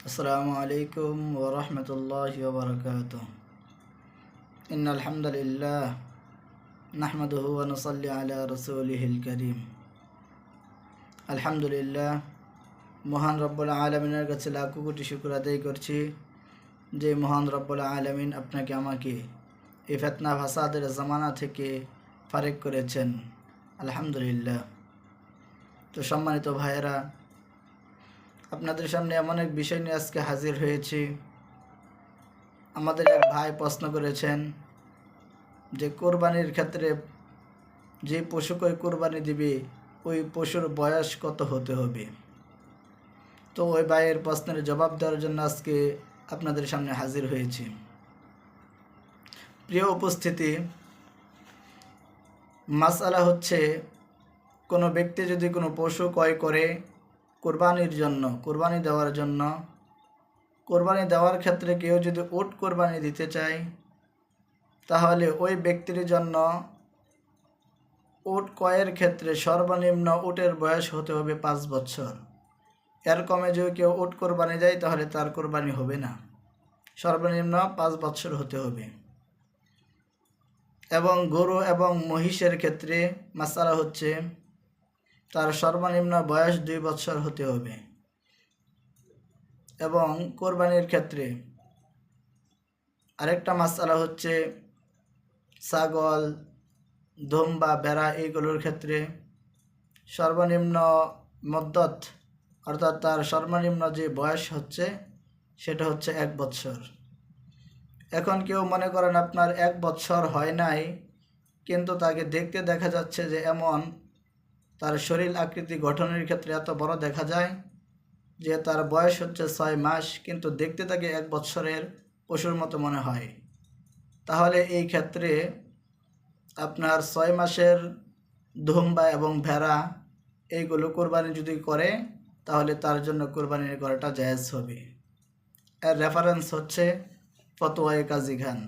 আসসালামু আলাইকুম ওয়া রাহমাতুল্লাহি ওয়া বারাকাতুহু। ইন্নাল হামদালিল্লাহ নাহমাদুহু ওয়া নুসাল্লি আলা রাসূলিহিল কারীম। আলহামদুলিল্লাহ, মহান রব্বুল আলামিনের কাছে লাখো কোটি শুকর আদায় করছি যে মহান রব্বুল আলামিন আপনাকে আমাকে এই ফিতনা ফাসাদের জামানা থেকে ফারেক করেছেন। আলহামদুলিল্লাহ। তো সম্মানিত ভাইয়েরা, আপনাদের সামনে এমন এক বিষয় নিয়ে আজকে হাজির হয়েছি। আমাদের এক ভাই প্রশ্ন করেছেন যে কোরবানির ক্ষেত্রে যে পশুকে কোরবানি দিবে ওই পশুর বয়স কত হতে হবে। তো ওই ভাইয়ের প্রশ্নের জবাব দেওয়ার জন্য আজকে আপনাদের সামনে হাজির হয়েছি। প্রিয় উপস্থিতি, মাসআলা হচ্ছে, কোনো ব্যক্তি যদি কোনো পশু ক্রয় করে কোরবানির জন্য, কোরবানি দেওয়ার ক্ষেত্রে কেউ যদি উট কোরবানি দিতে চায়, তাহলে ওই ব্যক্তির জন্য উট ক্রয়ের ক্ষেত্রে সর্বনিম্ন উটের বয়স হতে হবে 5 বছর। এর কমে যদি কেউ উট কোরবানি দেয় তাহলে তার কোরবানি হবে না, সর্বনিম্ন 5 বছর হতে হবে। এবং গরু এবং মহিষের ক্ষেত্রে মাসআলা হচ্ছে, তার সর্বনিম্ন বয়স 2 বছর হতে হবে। এবং কোরবানির ক্ষেত্রে আরেকটা মাসআলা হচ্ছে, ছাগল, দুম্বা, ভেড়া এইগুলোর ক্ষেত্রে সর্বনিম্ন মদ্দত, অর্থাৎ তার সর্বনিম্ন যে বয়স হচ্ছে সেটা হচ্ছে 1 বছর। এখন কেউ মনে করেন আপনার 1 বছর হয় নাই, কিন্তু তাকে দেখতে দেখা যাচ্ছে যে এমন তার শরীর আকৃতি গঠনের ক্ষেত্রে এত বড় দেখা যায় যে তার বয়স হচ্ছে 6 মাস, কিন্তু দেখতে তাকে 1 বছরের পশুর মতো মনে হয়। তাহলে এই ক্ষেত্রে আপনার 6 মাসের দুম্বা এবং ভেড়া এইগুলো কোরবানি যদি করে তাহলে তার জন্য কোরবানি করাটা জায়েজ হবে। এর রেফারেন্স হচ্ছে ফতোয়ায়ে কাজী খান।